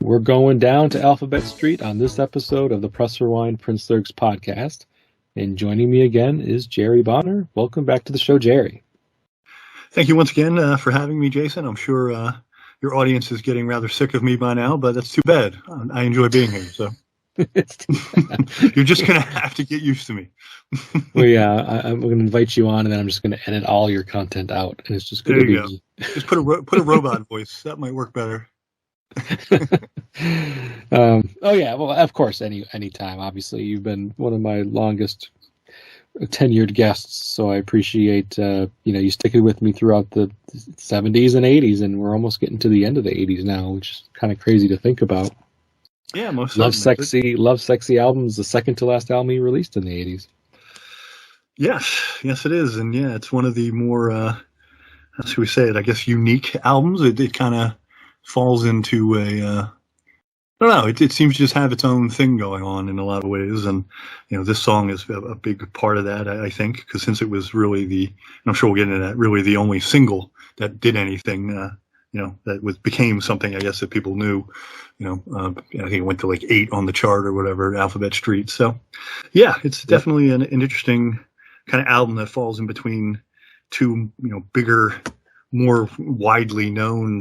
We're going down to Alphabet Street on this episode of the Press Rewind Prince Lyrics podcast. And joining me again is Jerry Bonner. Welcome back to the show, Jerry. Thank you once again for having me, Jason. I'm sure your audience is getting rather sick of me by now, but that's too bad. I enjoy being here, so you're just going to have to get used to me. Well, yeah, I'm going to invite you on, and then I'm just going to edit all your content out, and it's just going to be me. Just put a robot voice. That might work better. Oh yeah, well, of course, anytime. Obviously, you've been one of my longest tenured guests, so I appreciate you sticking with me throughout the 70s and 80s, and we're almost getting to the end of the 80s now, which is kind of crazy to think about. Yeah, most Lovesexy album is the second to last album he released in the 80s. Yes, it is, and yeah, it's one of the more how should we say it? I guess unique albums. It kind of falls into I don't know. It seems to just have its own thing going on in a lot of ways, and this song is a big part of that. I think because since it was really and I'm sure we'll get into that, really the only single that did anything, that became something I guess that people knew. I think it went to like 8 on the chart or whatever, Alphabet Street. So yeah, it's definitely an interesting kind of album that falls in between two bigger, more widely known,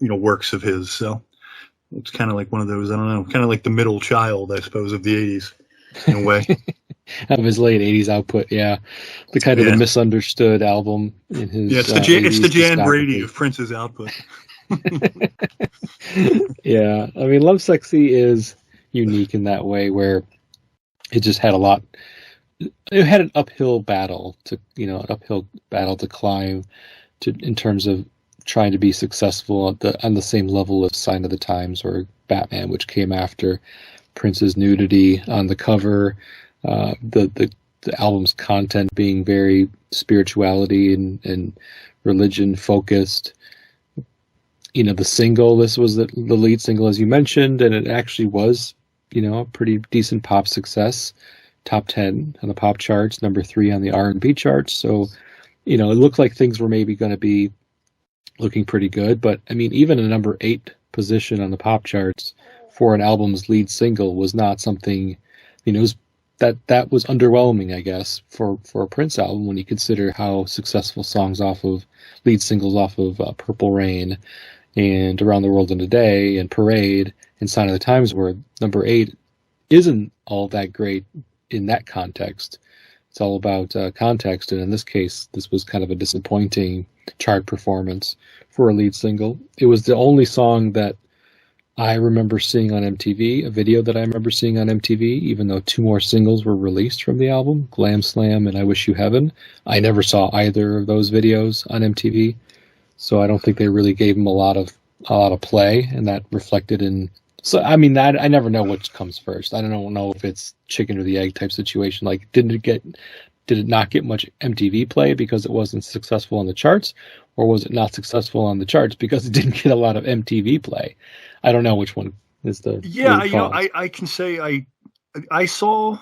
works of his. So it's kind of like one of those, I don't know, kind of like the middle child, I suppose, of the 80s in a way. Of his late 80s output, yeah. The kind of the misunderstood album in his it's the Jan Brady of Prince's output. Yeah, I mean, Lovesexy is unique in that way where it just had it had an uphill battle to climb in terms of trying to be successful on the same level as Sign of the Times or Batman, which came after. Prince's nudity on the cover, the album's content being very spirituality and religion focused. The single, this was the lead single, as you mentioned, and it actually was, a pretty decent pop success. Top 10 on the pop charts, number 3 on the R&B charts. So, it looked like things were maybe going to be looking pretty good. But, I mean, even a number 8 position on the pop charts for an album's lead single was not something, that was underwhelming, I guess, for a Prince album when you consider how successful lead singles off of Purple Rain and Around the World in a Day and Parade and Sign of the Times were. Number 8 isn't all that great in that context. It's all about context, and in this case, this was kind of a disappointing chart performance for a lead single. It was the only song that I remember seeing on MTV, a video that I remember seeing on MTV, even though 2 more singles were released from the album, Glam Slam and I Wish You Heaven. I never saw either of those videos on MTV, so I don't think they really gave him a lot of play, and that reflected in. So I mean, that I never know which comes first. I don't know if it's chicken or the egg type situation. Like, did it not get much MTV play because it wasn't successful on the charts, or was it not successful on the charts because it didn't get a lot of MTV play? I don't know which one is the. Yeah, I can say I saw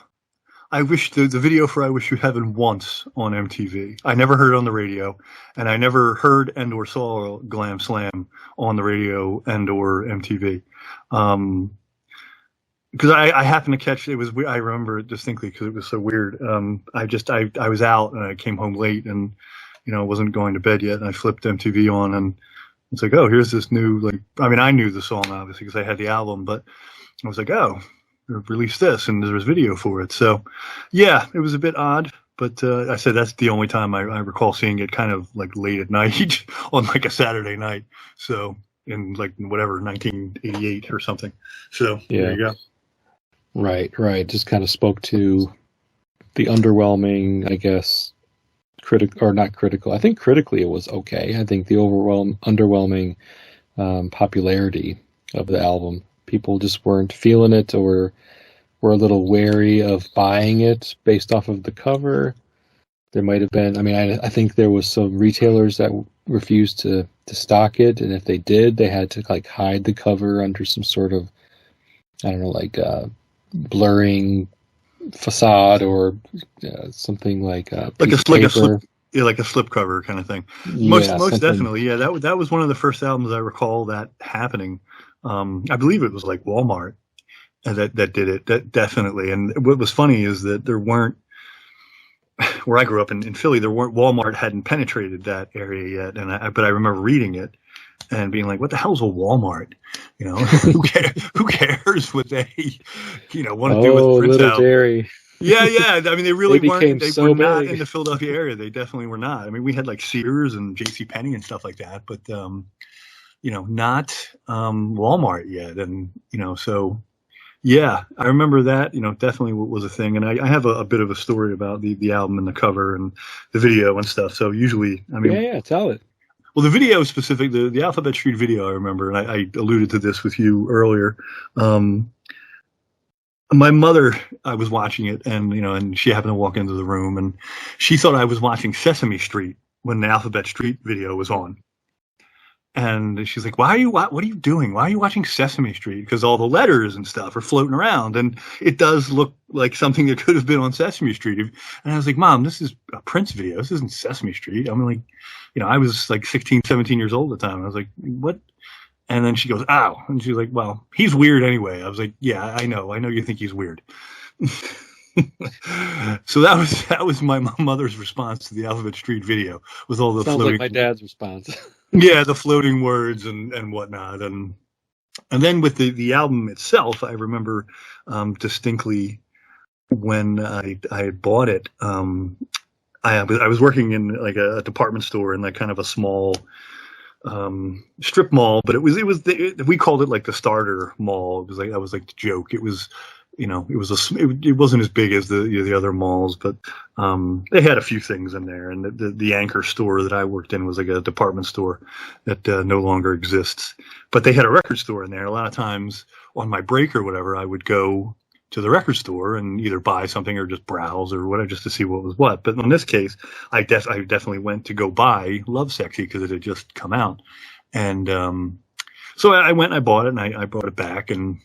I wish the video for I Wish You Heaven once on MTV. I never heard it on the radio, and I never heard and or saw Glam Slam on the radio and or MTV. Because I happened to catch it was. I remember it distinctly because it was so weird. I was out and I came home late and wasn't going to bed yet, and I flipped MTV on and it's like, oh, here's this new I knew the song obviously because I had the album, but I was like, oh, they've released this and there's video for it. So yeah, it was a bit odd, but I said that's the only time I recall seeing it kind of like late at night on like a Saturday night. So in like whatever 1988 or something. So yeah. There you go. Right. Just kind of spoke to the underwhelming, I guess, not critical. I think critically it was okay. I think the underwhelming popularity of the album. People just weren't feeling it, or were a little wary of buying it based off of the cover. There might have been, I mean, I think there was some retailers that refused to stock it, and if they did, they had to like hide the cover under some sort of, I don't know, like blurring facade or something like a piece of paper. Like a slip cover kind of thing. Yeah, Most definitely. Yeah, that was one of the first albums I recall that happening. I believe it was like Walmart that did it. That definitely. And what was funny is that there weren't, where I grew up in Philly, Walmart hadn't penetrated that area yet. But I remember reading it and being like, "What the hell's a Walmart? You know, who cares what they, want to do with Prince Little album?" Dairy. Yeah. I mean, they really weren't. They were not big in the Philadelphia area. They definitely were not. I mean, we had like Sears and JCPenney and stuff like that, but not Walmart yet. And so yeah, I remember that. Definitely was a thing. And I have a bit of a story about the album and the cover and the video and stuff. So usually, I mean, yeah, tell it. Well, the video specific, the Alphabet Street video, I remember, and I alluded to this with you earlier. My mother, I was watching it, and she happened to walk into the room, and she thought I was watching Sesame Street when the Alphabet Street video was on. And she's like, what are you doing? Why are you watching Sesame Street? Because all the letters and stuff are floating around, and it does look like something that could have been on Sesame Street. And I was like, Mom, this is a Prince video. This isn't Sesame Street. I mean, like, I was like 16, 17 years old at the time. I was like, what? And then she goes, ow. And she's like, well, he's weird anyway. I was like, yeah, I know you think he's weird. So that was my mother's response to the Alphabet Street video with all the Sounds floating. like my dad's response. Yeah, the floating words and whatnot, and then with the album itself, I remember distinctly when I had bought it. I was working in like a department store in like kind of a small strip mall, but we called it like the starter mall. That was like the joke. It was. It wasn't as big as the other malls, but they had a few things in there. And the anchor store that I worked in was like a department store that no longer exists. But they had a record store in there. A lot of times on my break or whatever, I would go to the record store and either buy something or just browse or whatever, just to see what was what. But in this case, I definitely went to go buy Lovesexy because it had just come out. And so I went and I bought it, and I brought it back, and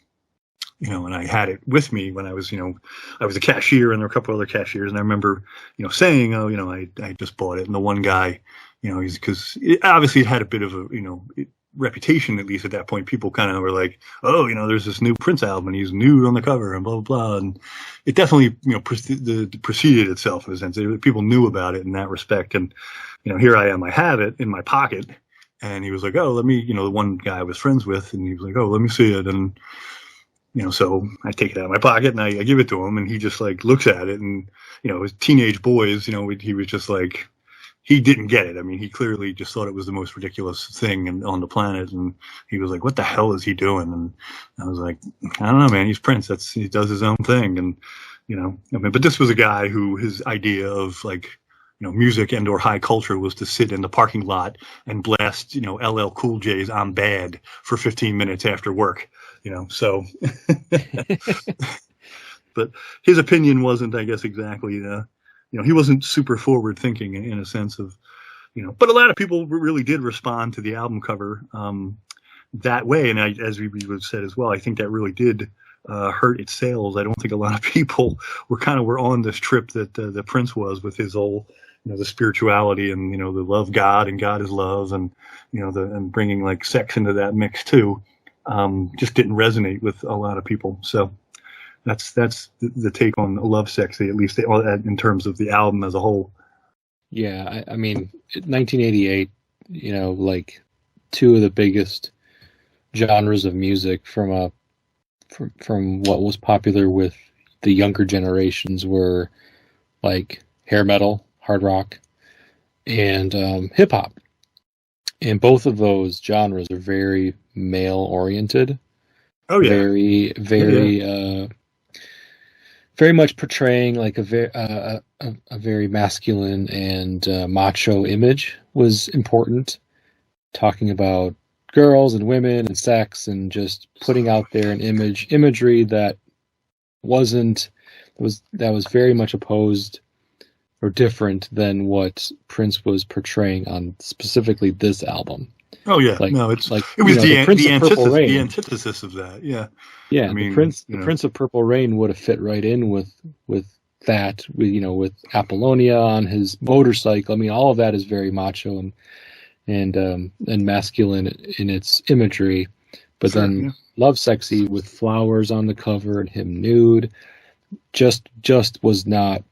and I had it with me when I was a cashier, and there were a couple other cashiers, and I remember, saying, oh, I just bought it. And the one guy, because obviously it had a bit of a, reputation, at least at that point. People kind of were like, oh, there's this new Prince album, and he's nude on the cover, and blah, blah, blah. And it definitely, preceded itself in a sense. People knew about it in that respect. And, here I am, I have it in my pocket. And he was like, oh, let me, the one guy I was friends with, and he was like, oh, let me see it. And, so I take it out of my pocket and I give it to him, and he just like looks at it, and, as teenage boys, he was just like, he didn't get it. I mean, he clearly just thought it was the most ridiculous thing on the planet. And he was like, what the hell is he doing? And I was like, I don't know, man, he's Prince. He does his own thing. And, but this was a guy who his idea of like, music and or high culture was to sit in the parking lot and blast, LL Cool J's I'm Bad for 15 minutes after work. So, but his opinion wasn't, I guess, exactly, he wasn't super forward thinking in a sense of, but a lot of people really did respond to the album cover that way. And as we would said as well, I think that really did hurt its sales. I don't think a lot of people were on this trip that the Prince was with his whole, the spirituality and, the love God and God is love, and, and bringing like sex into that mix too. Just didn't resonate with a lot of people. So that's the take on Lovesexy, at least in terms of the album as a whole. Yeah, I mean, 1988, like two of the biggest genres of music from what was popular with the younger generations were like hair metal, hard rock, and hip hop. And both of those genres are very male oriented. Oh yeah. Very, very, very much portraying like a very masculine and macho image was important. Talking about girls and women and sex, and just putting out there an imagery that wasn't that was very much opposed or different than what Prince was portraying on specifically this album. Oh yeah, like no, it was the antithesis of that. Yeah, yeah. I mean, the Prince of Purple Rain would have fit right in with that. With Apollonia on his motorcycle. I mean, all of that is very macho and masculine in its imagery. But then Lovesexy with flowers on the cover and him nude, just was not,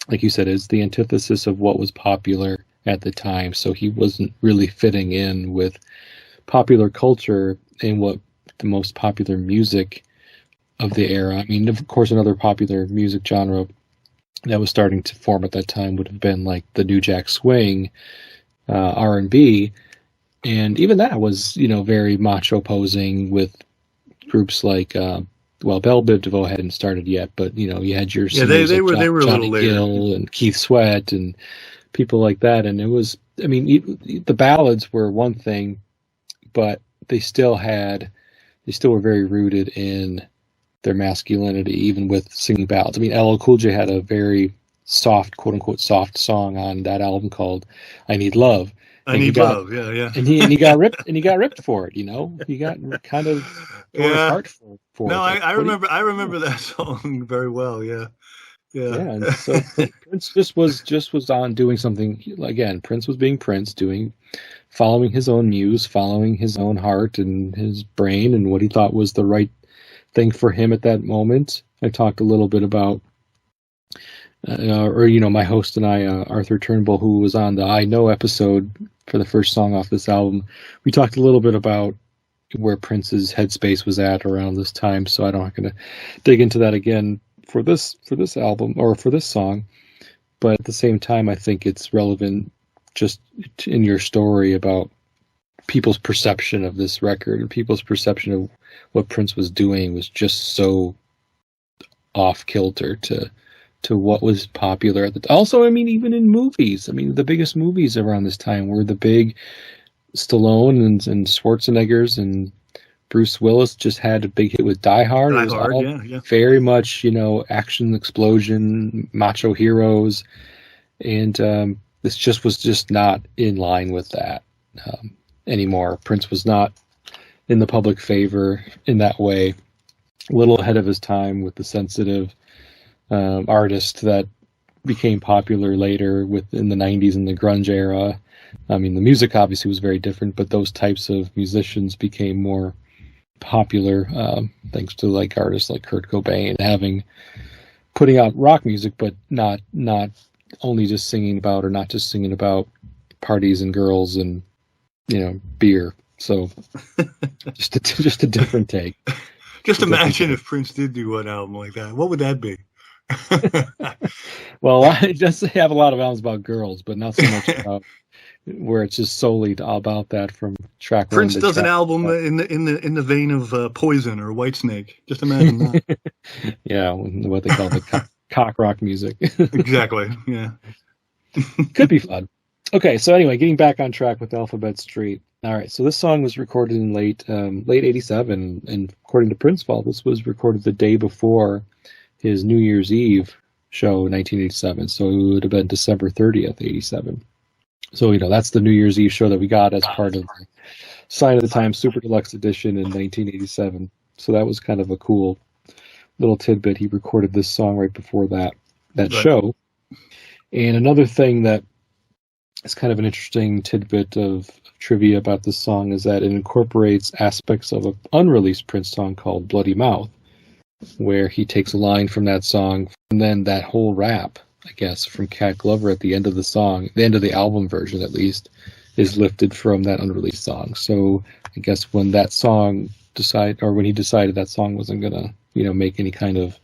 like you said, is the antithesis of what was popular at the time. So he wasn't really fitting in with popular culture and what the most popular music of the era. I mean, of course, another popular music genre that was starting to form at that time would have been like the New Jack Swing, R&B, and even that was, very macho posing with groups like, Bell Biv DeVoe hadn't started yet, but you had your they were a Johnny little later. Gill and Keith Sweat and people like that, and it was, I mean, the ballads were one thing, but they still were very rooted in their masculinity, even with singing ballads. I mean, LL Cool J had a very soft, quote unquote, soft song on that album called "I Need Love." And he got ripped for it. He got kind of torn apart for it. No, I remember that song very well. Yeah. And so Prince just was on doing something. Again, Prince was being Prince, following his own muse, following his own heart and his brain, and what he thought was the right thing for him at that moment. I talked a little bit about, my host and I, Arthur Turnbull, who was on the I Know episode for the first song off this album. We talked a little bit about where Prince's headspace was at around this time, so I'm not going to dig into that again for this album or for this song. But at the same time, I think it's relevant just in your story about people's perception of this record and people's perception of what Prince was doing was just so off kilter to what was popular at the time. Also, I mean, even in movies, I mean, the biggest movies around this time were the big Stallone and Schwarzeneggers, and Bruce Willis just had a big hit with Die Hard. It was all very much, action, explosion, macho heroes, and this just was not in line with that anymore. Prince was not in the public favor in that way. A little ahead of his time with the sensitive artist that became popular later in the 90s and the grunge era. I mean, the music obviously was very different, but those types of musicians became more popular thanks to like artists like Kurt Cobain putting out rock music, but not only just singing about, or not just singing about parties and girls and beer. So just a different take. Just imagine if Prince did do an album like that. What would that be? Well, it does have a lot of albums about girls, but not so much about where it's just solely about that from track Prince one. Prince does an album in the vein of Poison or Whitesnake. Just imagine that. Yeah, what they call the cock rock music. Exactly. Yeah. Could be fun. Okay, so anyway, getting back on track with Alphabet Street. All right, so this song was recorded in late '87, and according to Prince Paul, this was recorded the day before his New Year's Eve show, 1987. So it would have been December 30th, '87. So that's the New Year's Eve show that we got as part of the Sign of the Times Super Deluxe Edition in 1987. So that was kind of a cool little tidbit. He recorded this song right before that show. And another thing that is kind of an interesting tidbit of trivia about this song is that it incorporates aspects of an unreleased Prince song called Bloody Mouth, where he takes a line from that song, and then that whole rap, I guess, from Cat Glover at the end of the song, the end of the album version at least, is lifted from that unreleased song. So I guess when that song when he decided that song wasn't gonna, make any kind of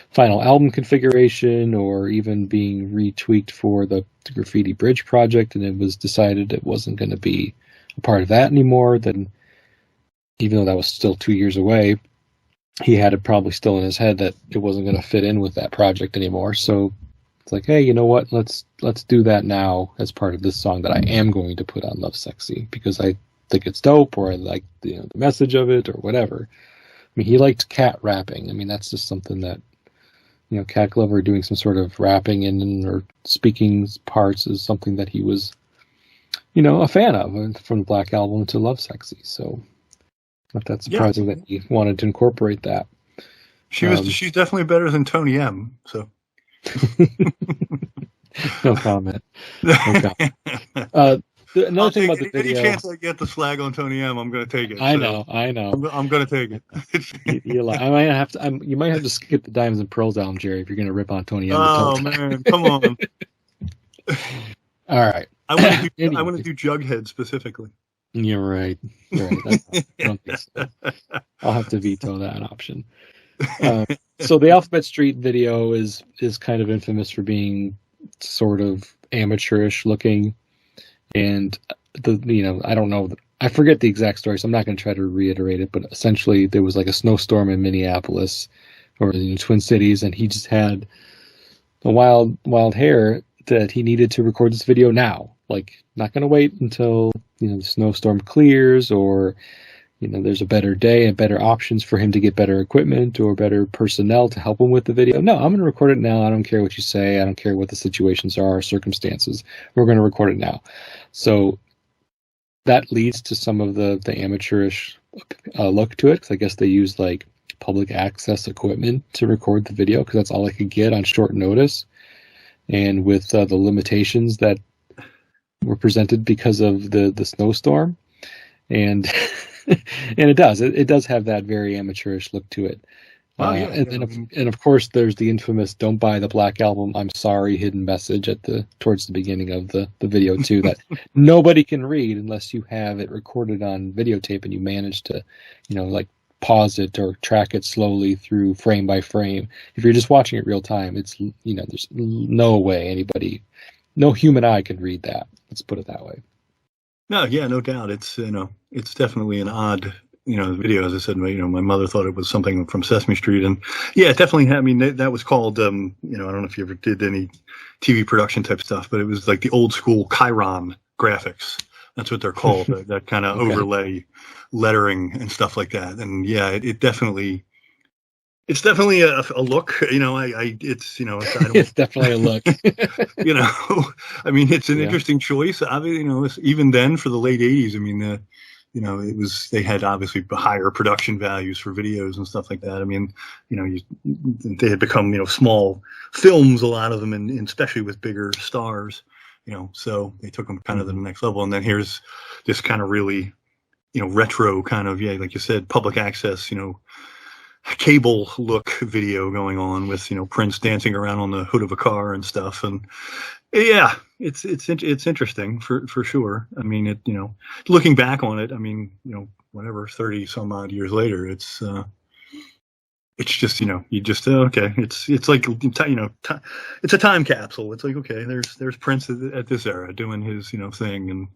final album configuration or even being retweaked for the Graffiti Bridge project, and it was decided it wasn't going to be a part of that anymore, then even though that was still 2 years away, he had it probably still in his head that it wasn't going to fit in with that project anymore. So it's like, hey, you know what? Let's do that now as part of this song that I am going to put on Lovesexy because I think it's dope, or I like the message of it, or whatever. mean, he liked cat rapping. I mean, that's just something that, Cat Glover doing some sort of rapping in or speaking parts is something that he was, a fan of, from the Black Album to Lovesexy. So not that surprising that he wanted to incorporate that. She's definitely better than Tony M. So no comment. Another thing about the video. Any chance I get the slag on Tony M, I'm going to take it. I know. I'm going to take it. You might have to skip the Diamonds and Pearls album, Jerry, if you're going to rip on Tony M. Oh man, come on. All right. I want to do Jughead specifically. You're right. I don't think so. I'll have to veto that option. So the Alphabet Street video is kind of infamous for being sort of amateurish looking, and I don't know, I forget the exact story, so I'm not going to try to reiterate it. But essentially, there was like a snowstorm in Minneapolis or in Twin Cities, and he just had a wild hair that he needed to record this video now. Like, not going to wait until the snowstorm clears, or there's a better day and better options for him to get better equipment or better personnel to help him with the video. No, I'm going to record it now. I don't care what you say. I don't care what the situations are or circumstances. We're going to record it now. So that leads to some of the amateurish look to it, because I guess they use like public access equipment to record the video, because that's all I could get on short notice, and with the limitations that were presented because of the snowstorm. And and it does have that very amateurish look to it. And of course there's the infamous "Don't buy the Black Album, I'm sorry" hidden message towards the beginning of the video too, that nobody can read unless you have it recorded on videotape and you manage to like pause it or track it slowly through frame by frame. If you're just watching it real time, it's there's no way no human eye can read that. Let's put it that way. No, yeah, no doubt. It's it's definitely an odd video. As I said, my mother thought it was something from Sesame Street, and yeah, it definitely. I mean, that was called I don't know if you ever did any TV production type stuff, but it was like the old school Chiron graphics. That's what they're called. that kind of overlay lettering and stuff like that. And yeah, it definitely. It's definitely a look, it's definitely a look. I mean, it's an interesting choice. Even then for the late '80s, I mean, they had obviously higher production values for videos and stuff like that. I mean, they had become small films, a lot of them, and especially with bigger stars. So they took them kind of to the next level. And then here's this kind of really, retro kind of, like you said, public access, cable look video going on with Prince dancing around on the hood of a car and stuff. And yeah, it's interesting for sure. I mean, looking back on it, I mean, whatever, 30 some odd years later, it's just you just okay, it's like it's a time capsule. It's like, okay, there's Prince at this era doing his thing. And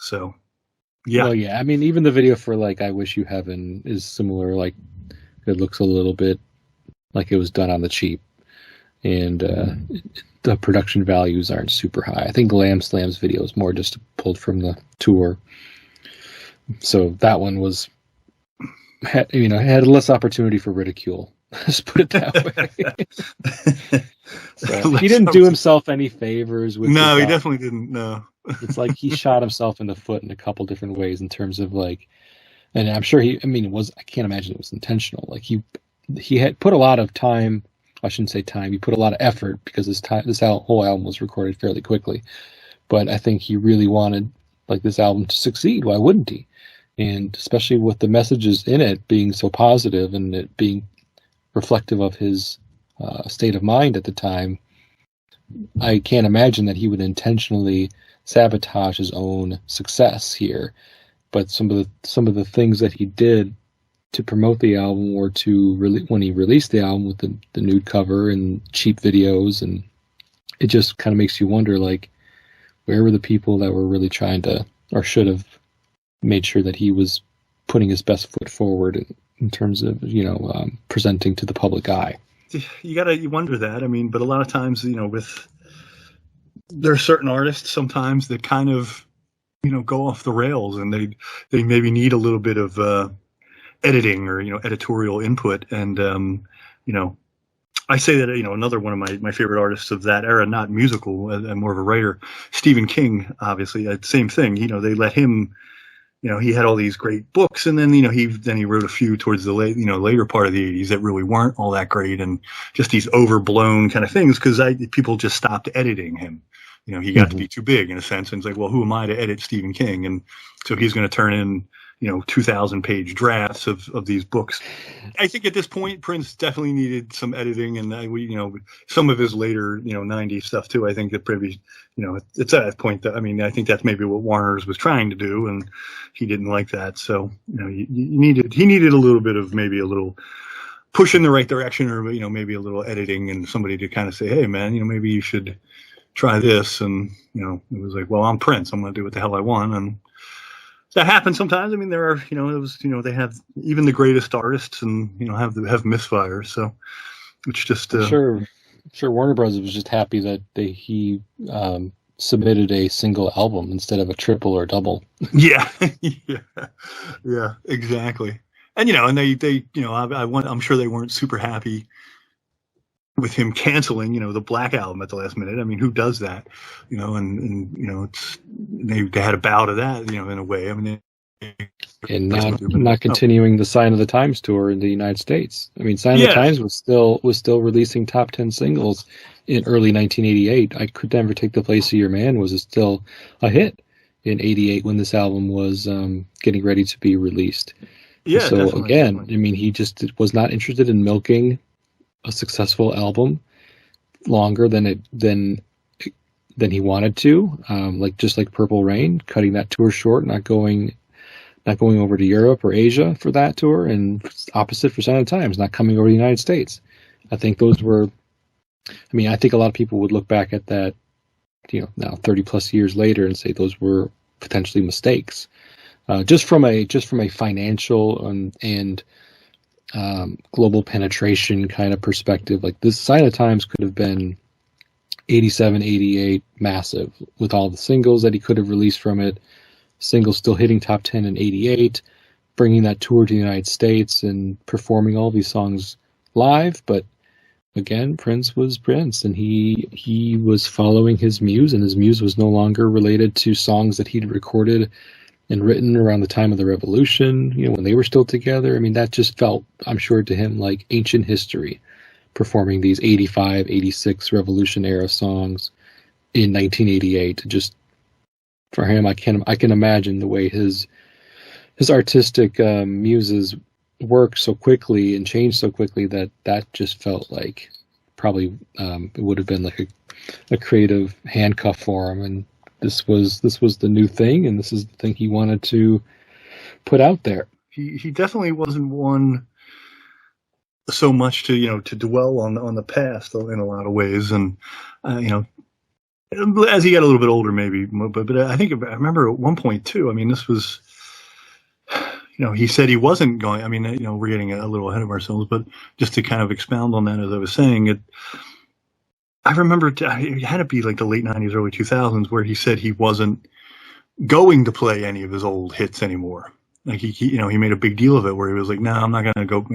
so yeah. Well, yeah, I mean, even the video for like "I Wish You Heaven" is similar. Like, it looks a little bit like it was done on the cheap, and the production values aren't super high. I think Glam Slam's video is more just pulled from the tour, so that one had less opportunity for ridicule. Let's put it that way. So he didn't do himself any favors with. No, he definitely didn't. No, it's like he shot himself in the foot in a couple different ways in terms of like. And I'm sure I can't imagine it was intentional. Like he had put a lot of time. I shouldn't say time. He put a lot of effort, because this whole album was recorded fairly quickly. But I think he really wanted like this album to succeed. Why wouldn't he? And especially with the messages in it being so positive and it being reflective of his state of mind at the time, I can't imagine that he would intentionally sabotage his own success here. But some of the things that he did to promote the album, or when he released the album with the nude cover and cheap videos, and it just kind of makes you wonder, like, where were the people that were really trying to, or should have made sure that he was putting his best foot forward in terms of presenting to the public eye. You wonder that. I mean, but a lot of times there are certain artists sometimes that kind of go off the rails, and they maybe need a little bit of editing or editorial input. And I say that another one of my favorite artists of that era, not musical and more of a writer, Stephen King, obviously, same thing. They let him. He had all these great books, and then he wrote a few towards the later part of the 80s that really weren't all that great, and just these overblown kind of things because people just stopped editing him. He got to be too big in a sense, and it's like, well, who am I to edit Stephen King? And so he's going to turn in 2,000-page drafts of these books. I think at this point, Prince definitely needed some editing, and some of his later 90s stuff too. I think that maybe it's at that point that I think that's maybe what Warner's was trying to do, and he didn't like that. So he needed a little bit of maybe a little push in the right direction, or maybe a little editing and somebody to kind of say, hey man, maybe you should try this. And it was like, well, I'm Prince, I'm going to do what the hell I want. And that happens sometimes. There are, they have even the greatest artists, and have misfires. So it's just sure. Warner Bros. Was just happy that he submitted a single album instead of a triple or double. Yeah, yeah, exactly. And and they I'm sure they weren't super happy with him canceling, the Black Album at the last minute. Who does that? It's they had a bow to that, in a way. And not continuing the Sign of the Times tour in the United States. Sign of the Times was still releasing top 10 singles in early 1988. I Could Never Take the Place of Your Man was still a hit in '88 when this album was getting ready to be released. Yeah. So again, he just was not interested in milking a successful album longer than he wanted to, just like Purple Rain, cutting that tour short, not going over to Europe or Asia for that tour, and opposite for Sign of the Times, not coming over to the United States. I think those were, I think a lot of people would look back at that, now 30 plus years later and say those were potentially mistakes, just from a financial and global penetration kind of perspective. Like this Sign of the Times could have been 87, 88 massive with all the singles that he could have released from it. Singles still hitting top 10 in '88, bringing that tour to the United States and performing all these songs live. But again, Prince was Prince, and he was following his muse, and his muse was no longer related to songs that he'd recorded and written around the time of the Revolution, when they were still together. That just felt, I'm sure, to him like ancient history, performing these 85, 86 Revolution era songs in 1988. Just for him, I can imagine the way his artistic muses work so quickly and change so quickly that just felt like probably it would have been like a creative handcuff for him. And this was the new thing, and this is the thing he wanted to put out there. He definitely wasn't one so much to dwell on the past in a lot of ways, and as he got a little bit older, maybe, but I remember at one point too. This was, he said he wasn't going. We're getting a little ahead of ourselves, but just to kind of expound on that, as I was saying, I remember it had to be like the late '90s, early 2000s, where he said he wasn't going to play any of his old hits anymore. Like he made a big deal of it, where he was like, "No, I'm not going to go.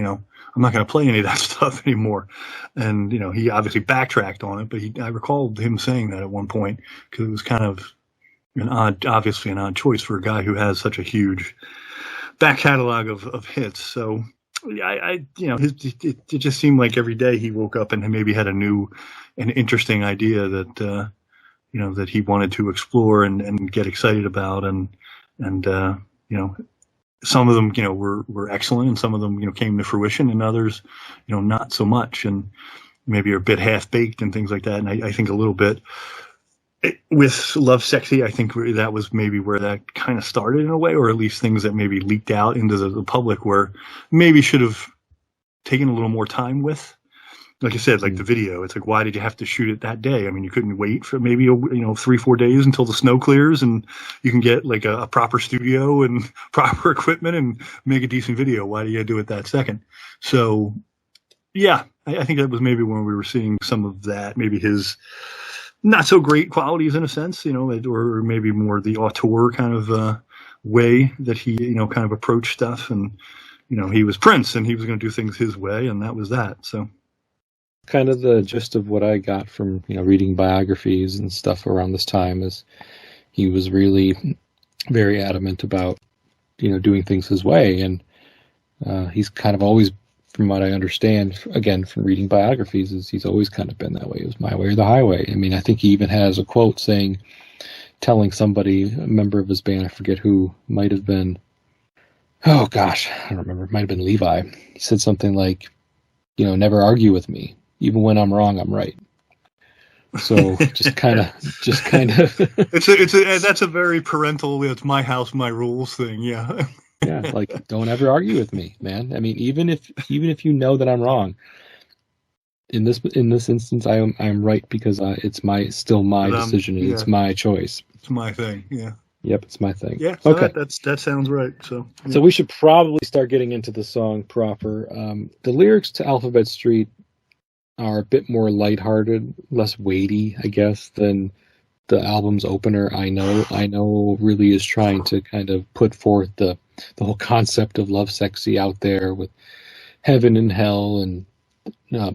I'm not going to play any of that stuff anymore." And he obviously backtracked on it, but I recalled him saying that at one point, because it was kind of obviously an odd choice for a guy who has such a huge back catalog of hits. So it just seemed like every day he woke up and maybe had an interesting idea that that he wanted to explore and get excited about, and some of them were excellent, and some of them came to fruition, and others not so much, and maybe are a bit half baked and things like that. And I think a little bit with Lovesexy, I think that was maybe where that kind of started in a way, or at least things that maybe leaked out into the public where maybe should have taken a little more time with. Like I said, like the video, it's like, why did you have to shoot it that day? You couldn't wait for maybe 3-4 days until the snow clears and you can get like a proper studio and proper equipment and make a decent video. Why do you do it that second? So yeah, I think that was maybe when we were seeing some of that, maybe his not so great qualities in a sense, or maybe more the auteur kind of way that he kind of approached stuff. And he was Prince and he was going to do things his way, and that was that. So kind of the gist of what I got from reading biographies and stuff around this time is he was really very adamant about doing things his way, and he's kind of always, from what I understand, again from reading biographies, is he's always kind of been that way. It was my way or the highway. I mean, I think he even has a quote telling somebody, a member of his band, I forget who, might have been, oh gosh, I don't remember, it might have been Levi. He said something like, never argue with me. Even when I'm wrong, I'm right. So just kind of. That's a very parental. It's my house, my rules thing. Yeah. Yeah, like don't ever argue with me, man. I mean, even if that I'm wrong, in this instance, I'm right because it's still my decision. Yeah. It's my choice. It's my thing. Yeah. Yep, it's my thing. Yeah. So okay. That sounds right. So. Yeah. So we should probably start getting into the song proper. The lyrics to Alphabet Street are a bit more lighthearted, less weighty, I guess, than the album's opener. I know really is trying to kind of put forth the whole concept of Lovesexy out there with heaven and hell and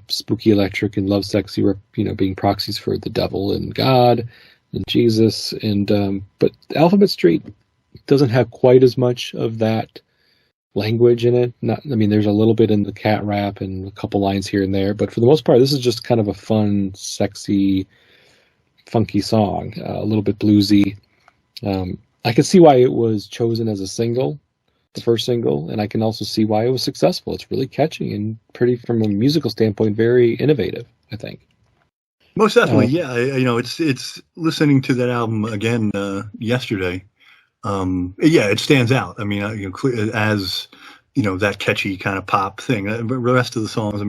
Spooky Electric and Lovesexy, being proxies for the devil and God and Jesus. And but Alphabet Street doesn't have quite as much of that language in it. There's a little bit in the cat rap and a couple lines here and there, but for the most part, this is just kind of a fun, sexy, funky song, a little bit bluesy. I can see why it was chosen as a single, the first single, and I can also see why it was successful. It's really catchy and pretty, from a musical standpoint, very innovative, I think. Most definitely, yeah. It's listening to that album again yesterday. Yeah, it stands out. I mean, as that catchy kind of pop thing. But the rest of the songs,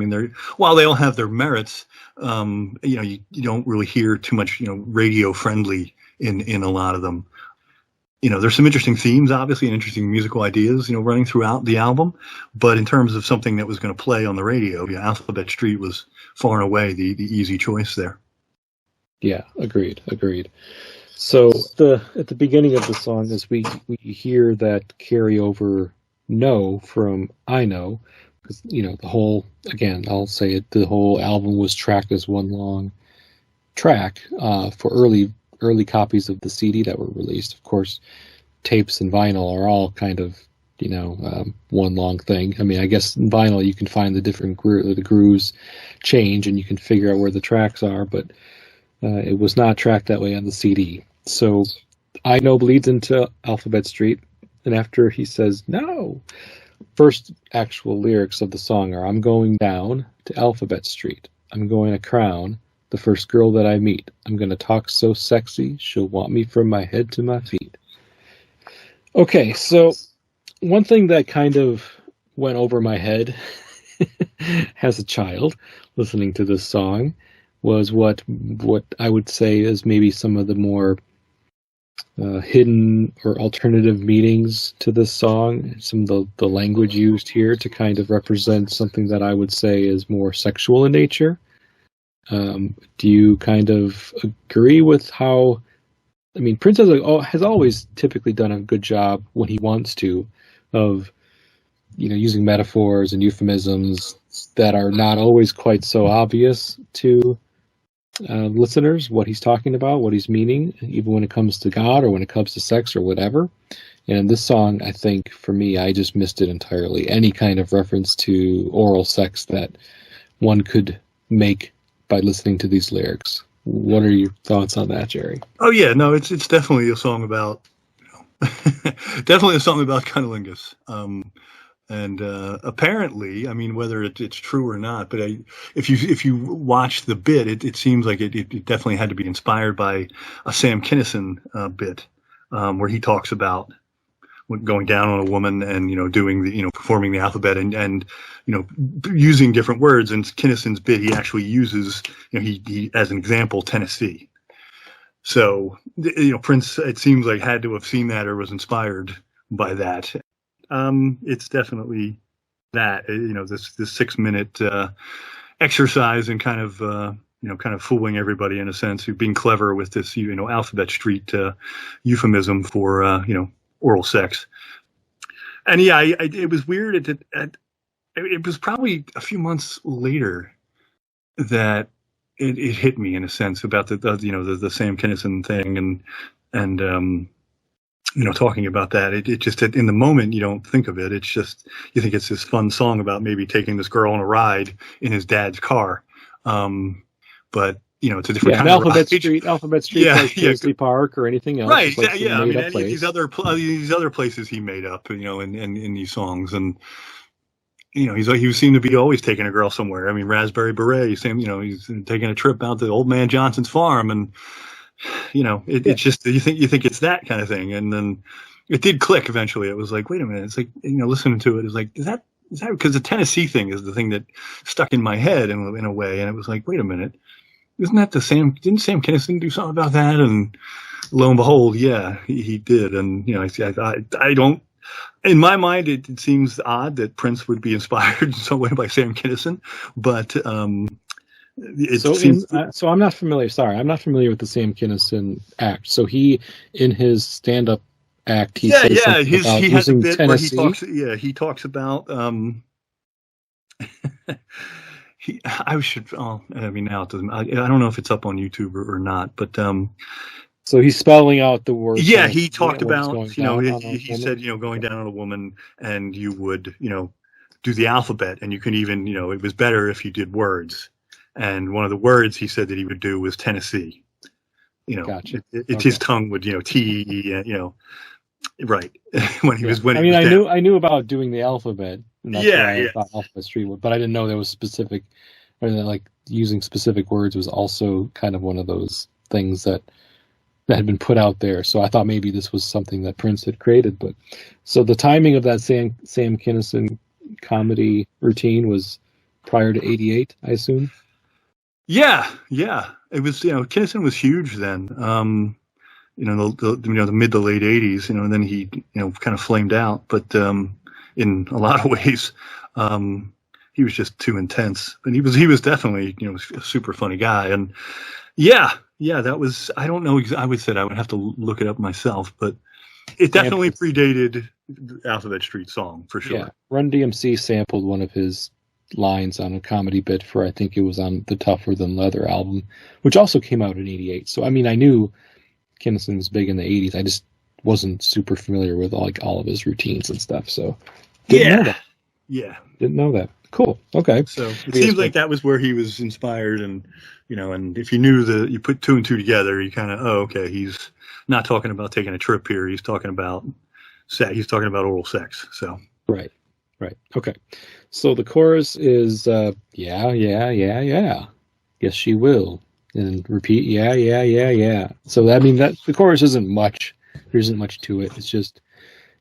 while they all have their merits, you don't really hear too much, radio friendly in a lot of them. There's some interesting themes, obviously, and interesting musical ideas, running throughout the album. But in terms of something that was going to play on the radio, Alphabet Street was far and away the easy choice there. Yeah, agreed. So at the beginning of the song, as we hear that carryover "no" from "I Know," because the whole, again, I'll say it, the whole album was tracked as one long track for early copies of the CD that were released. Of course, tapes and vinyl are all kind of one long thing. I guess in vinyl you can find the different the grooves change and you can figure out where the tracks are, but it was not tracked that way on the CD. So I Know bleeds into Alphabet Street, and after he says no, first actual lyrics of the song are, I'm going down to Alphabet Street. I'm going to crown the first girl that I meet. I'm going to talk so sexy, she'll want me from my head to my feet. Okay, so one thing that kind of went over my head as a child listening to this song was what I would say is maybe some of the more hidden or alternative meanings to this song, some of the language used here to kind of represent something that I would say is more sexual in nature. Do you kind of agree with how, Prince has always typically done a good job when he wants to of, using metaphors and euphemisms that are not always quite so obvious to listeners, what he's talking about, what he's meaning, even when it comes to God or when it comes to sex or whatever. And this song, I think, for me, I just missed it entirely. Any kind of reference to oral sex that one could make by listening to these lyrics. What are your thoughts on that, Jerry? Oh yeah, no, it's definitely a song about, definitely a song about cunnilingus. And apparently, whether it's true or not, but if you watch the bit, it seems like it definitely had to be inspired by a Sam Kinison bit where he talks about going down on a woman and doing the performing the alphabet and using different words. And Kinison's bit, he actually uses he as an example Tennessee. So Prince, it seems like, had to have seen that or was inspired by that. It's definitely that, this 6-minute exercise in kind of fooling everybody in a sense, being clever with this, Alphabet Street euphemism for, oral sex. And yeah, it was weird. It was probably a few months later that it hit me in a sense about the Sam Kinison thing and talking about that. It just in the moment you don't think of it. It's just you think it's this fun song about maybe taking this girl on a ride in his dad's car. But it's a different kind of Alphabet ride. Street, like Paisley Park or anything else. Right. Like Yeah. I mean, any place. of these other places he made up, in these songs, and he seemed to be always taking a girl somewhere. I mean, Raspberry Beret, he's taking a trip out to Old Man Johnson's farm, and it's just you think it's that kind of thing, and then it did click eventually. It was like, wait a minute, it's like listening to it is like, is that because the Tennessee thing is the thing that stuck in my head in a way, and it was like, wait a minute, isn't that the same? Didn't Sam Kinison do something about that? And lo and behold, yeah, he did. And I don't. In my mind, it seems odd that Prince would be inspired in some way by Sam Kinison, but so I'm not familiar. Sorry, I'm not familiar with the Sam Kinison act. So he, in his stand-up act, he says something about he has a using bit Tennessee. Where he talks about. I mean, now it doesn't. I don't know if it's up on YouTube or not, but so he's spelling out the words. Yeah, he talked about he said going down on a woman, and you would do the alphabet, and you can even it was better if you did words, and one of the words he said that he would do was Tennessee. Gotcha. It's his tongue would T right when he was I knew about doing the alphabet. And that's I thought Alphabet Street would, but I didn't know there was specific, or that like using specific words was also kind of one of those things that had been put out there. So I thought maybe this was something that Prince had created. But so the timing of that Sam Kinison comedy routine was prior to '88, I assume. Yeah. It was Kinison was huge then. The mid to late '80s. And then he kind of flamed out, but. In a lot of ways, he was just too intense, and he was definitely a super funny guy. And that was, I don't know, I would have to look it up myself, but it definitely predated the Alphabet Street song for sure. Yeah, Run DMC sampled one of his lines on a comedy bit for, I think it was on the Tougher Than Leather album, which also came out in '88. So I mean, I knew Kinison was big in the '80s. I just wasn't super familiar with all of his routines and stuff. So didn't know that. Yeah. Didn't know that. Cool. Okay. So it seems like that was where he was inspired, and and if you knew you put two and two together, you kind of, okay, he's not talking about taking a trip here. He's talking about he's talking about oral sex. So right. Okay. So the chorus is yeah. Yes, she will. And repeat, yeah. So I mean that the chorus isn't much. There isn't much to it.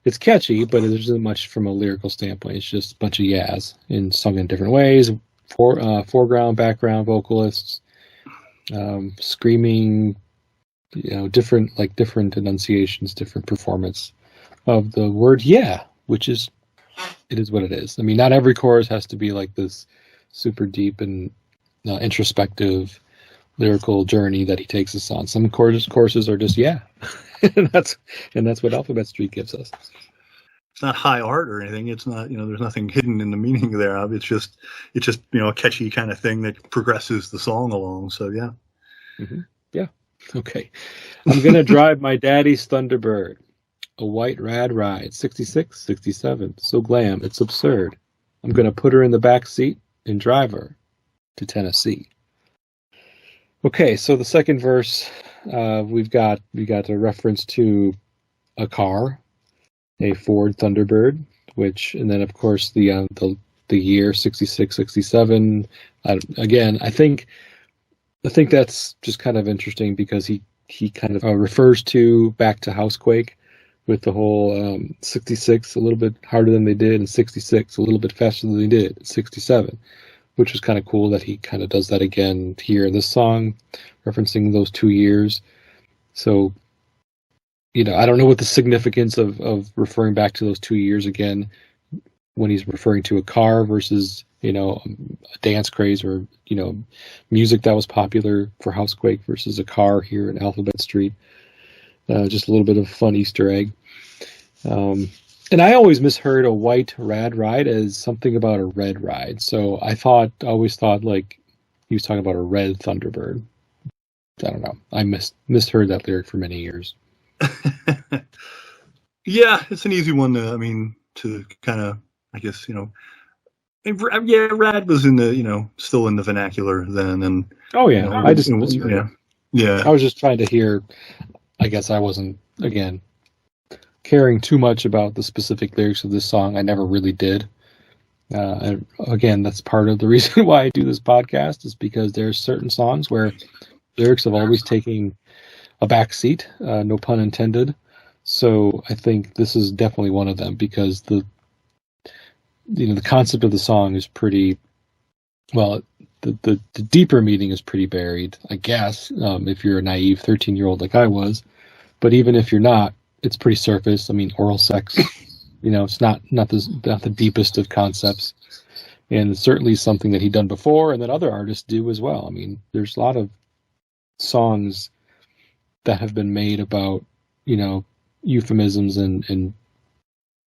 It's catchy, but there isn't much from a lyrical standpoint. It's just a bunch of yas and sung in different ways. Foreground, background vocalists, screaming, different enunciations, different performance of the word yeah, which is what it is. I mean, not every chorus has to be like this super deep and introspective lyrical journey that he takes us on. Some courses are just and that's what Alphabet Street gives us. It's not high art or anything. It's not there's nothing hidden in the meaning thereof. It's just a catchy kind of thing that progresses the song along. So yeah. Mm-hmm. Yeah. Okay. I'm gonna drive my daddy's Thunderbird, a white rad ride, 66, 67. So glam, it's absurd. I'm gonna put her in the back seat and drive her to Tennessee. Okay, so the second verse, we got a reference to a car, a Ford Thunderbird, and then of course the year 66, 67. Again, I think that's just kind of interesting because he kind of refers back to Housequake with the whole 66 a little bit harder than they did, and 66 a little bit faster than they did, 67. Which was kind of cool that he kind of does that again here in this song, referencing those 2 years. So, I don't know what the significance of referring back to those 2 years again when he's referring to a car versus, a dance craze or, music that was popular for Housequake versus a car here in Alphabet Street. Just a little bit of a fun Easter egg. And I always misheard a white rad ride as something about a red ride. So I always thought like he was talking about a red Thunderbird. I don't know. I misheard that lyric for many years. Yeah, it's an easy one to kind of, I guess, yeah, rad was in the, still in the vernacular then. And oh yeah, I just misheard it. Yeah. I was just trying to hear. I guess I wasn't, again, caring too much about the specific lyrics of this song. I never really did. And again, that's part of the reason why I do this podcast, is because there's certain songs where lyrics have always taken a back seat, no pun intended. So I think this is definitely one of them, because the concept of the song is pretty, well, the deeper meaning is pretty buried, I guess, if you're a naive 13-year-old like I was. But even if you're not, it's pretty surface. I mean, oral sex, it's not the deepest of concepts, and it's certainly something that he'd done before and that other artists do as well. I mean, there's a lot of songs that have been made about, euphemisms and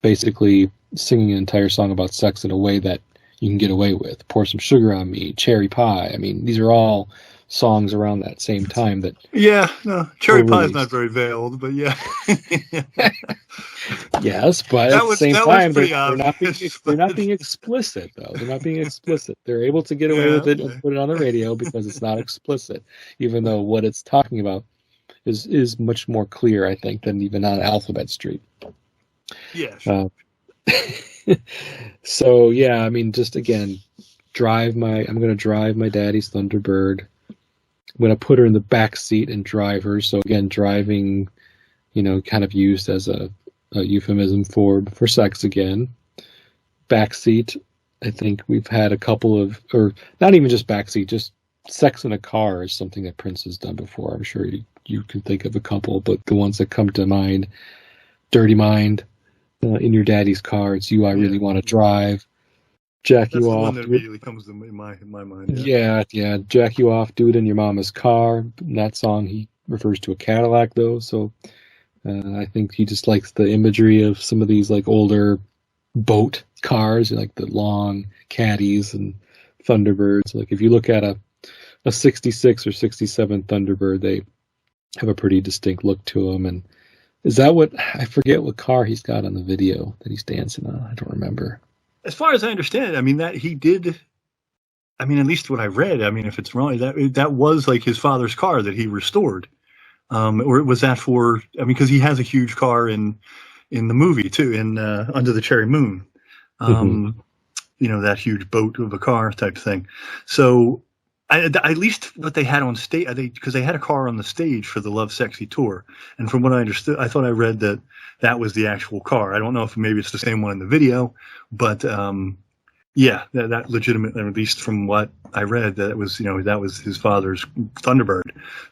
basically singing an entire song about sex in a way that you can get away with. Pour Some Sugar on Me, Cherry Pie. I mean, these are all songs around that same time that. Yeah, no, Cherry Pie is not very veiled, but yeah. Yes, but at the same time, they're not being explicit, though. They're not being explicit. They're able to get away with it and put it on the radio because it's not explicit, even though what it's talking about is much more clear, I think, than even on Alphabet Street. Yeah. Sure. So yeah, I mean, just again, I'm going to drive my daddy's Thunderbird. I'm going to put her in the back seat and drive her. So again, driving, kind of used as a euphemism for sex again. Backseat, I think we've had a couple of, or not even just backseat, just sex in a car is something that Prince has done before. I'm sure you can think of a couple, but the ones that come to mind, Dirty Mind, In Your Daddy's Car, It's You I Really Want to Drive, Jack You Off. That's the one that immediately comes to my mind. Yeah, Jack You Off, Do It in Your Mama's Car. In that song, he refers to a Cadillac, though, so I think he just likes the imagery of some of these like older boat cars, like the long caddies and Thunderbirds. Like if you look at a 66 or 67 Thunderbird, they have a pretty distinct look to them. And is that I forget what car he's got on the video that he's dancing on. I don't remember. As far as I understand it, that he did, at least what I read, if it's wrong, that was like his father's car that he restored. Or was that for, because he has a huge car in the movie too, in Under the Cherry Moon. That huge boat of a car type thing. So at least what they had on stage, because they had a car on the stage for the Lovesexy tour. And from what I understood, I thought I read that was the actual car. I don't know if maybe it's the same one in the video, but yeah, that legitimate, at least from what I read, that was his father's Thunderbird.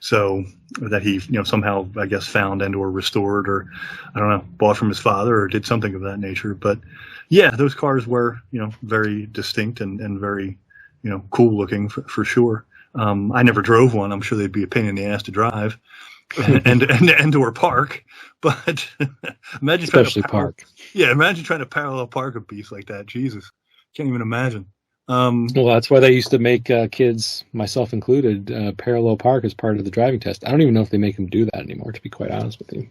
So that he somehow, I guess, found and or restored, or I don't know, bought from his father or did something of that nature. But yeah, those cars were very distinct and very cool looking for sure. I never drove one. I'm sure they'd be a pain in the ass to drive and or park. But imagine especially park. Yeah, imagine trying to parallel park a piece like that. Jesus. Can't even imagine. Well, that's why they used to make kids, myself included, parallel park as part of the driving test. I don't even know if they make them do that anymore, to be quite honest with you.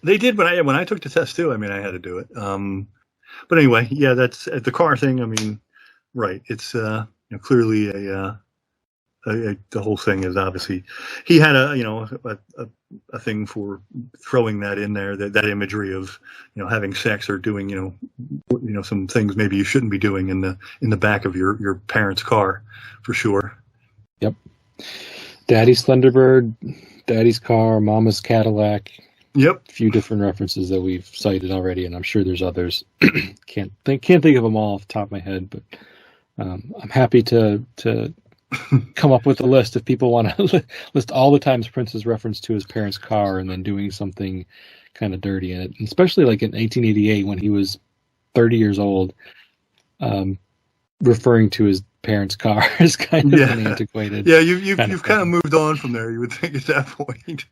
They did when I took the test too. I had to do it. But anyway, yeah, that's the car thing. Right. It's clearly the whole thing is obviously he had a thing for throwing that in there, that imagery of having sex or doing some things maybe you shouldn't be doing in the back of your parents' car, for sure. Yep. Daddy's Thunderbird, Daddy's car, Mama's Cadillac. Yep. A few different references that we've cited already, and I'm sure there's others. Can't think of them all off the top of my head, but I'm happy to come up with a list if people want to list all the times Prince is referenced to his parents' car and then doing something kind of dirty in it. And especially like in 1888 when he was 30 years old, referring to his parents' car is kind of an antiquated. Yeah, you've kind of moved on from there. You would think at that point.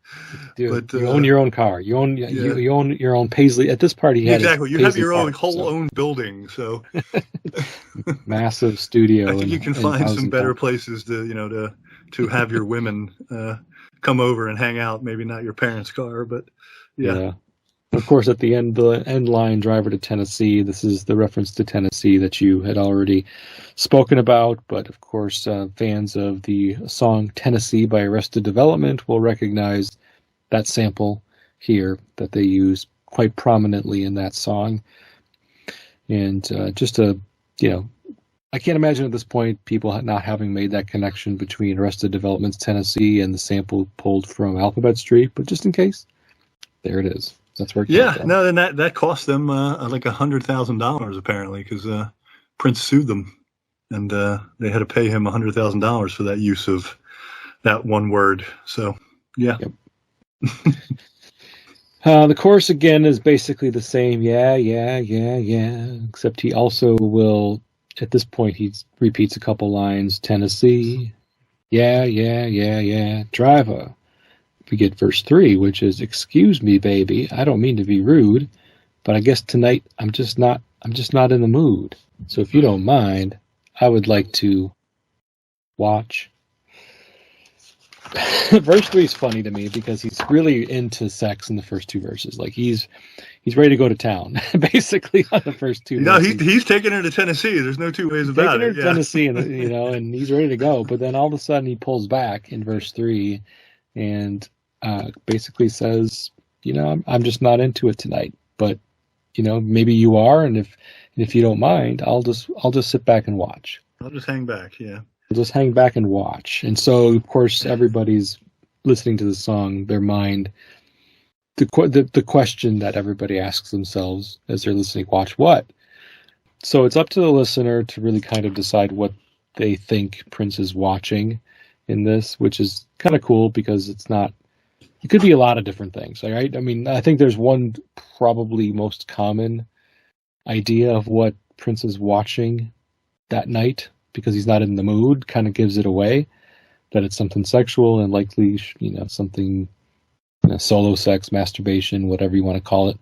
Dude, but you own your own car. You own you own your own Paisley. At this party, exactly. You have your own whole own building, so massive studio. I think you can find some better places to have your women come over and hang out. Maybe not your parents' car, but yeah. Of course, at the end line, "Driver to Tennessee." This is the reference to Tennessee that you had already spoken about. But of course, fans of the song "Tennessee" by Arrested Development will recognize that sample here that they use quite prominently in that song. And I can't imagine at this point people not having made that connection between Arrested Development's "Tennessee" and the sample pulled from Alphabet Street. But just in case, there it is. That's where. No, then that cost them like $100,000 apparently, because Prince sued them, and they had to pay him $100,000 for that use of that one word. So yeah. Yep. The chorus again is basically the same. Yeah, yeah, yeah, yeah. Except he also will, at this point, he repeats a couple lines. Tennessee. Yeah, yeah, yeah, yeah. Driver. We get verse 3, which is, "Excuse me, baby. I don't mean to be rude, but I guess tonight I'm just not in the mood. So if you don't mind, I would like to watch." Verse 3 is funny to me because he's really into sex in the first two verses. Like he's ready to go to town, basically, on the first two. No, he's taking her to Tennessee. There's no two ways about it. Taking her to Tennessee, and he's ready to go. But then all of a sudden he pulls back in verse 3 and basically says, I'm just not into it tonight. But maybe you are, and if you don't mind, I'll just sit back and watch. I'll just hang back. Yeah. Just hang back and watch. And so, of course, everybody's listening to the song, their mind, the question that everybody asks themselves as they're listening, watch what? So it's up to the listener to really kind of decide what they think Prince is watching in this, which is kind of cool because it could be a lot of different things, right? I mean, I think there's one probably most common idea of what Prince is watching that night, because he's not in the mood, kind of gives it away, that it's something sexual and likely, something solo sex, masturbation, whatever you want to call it.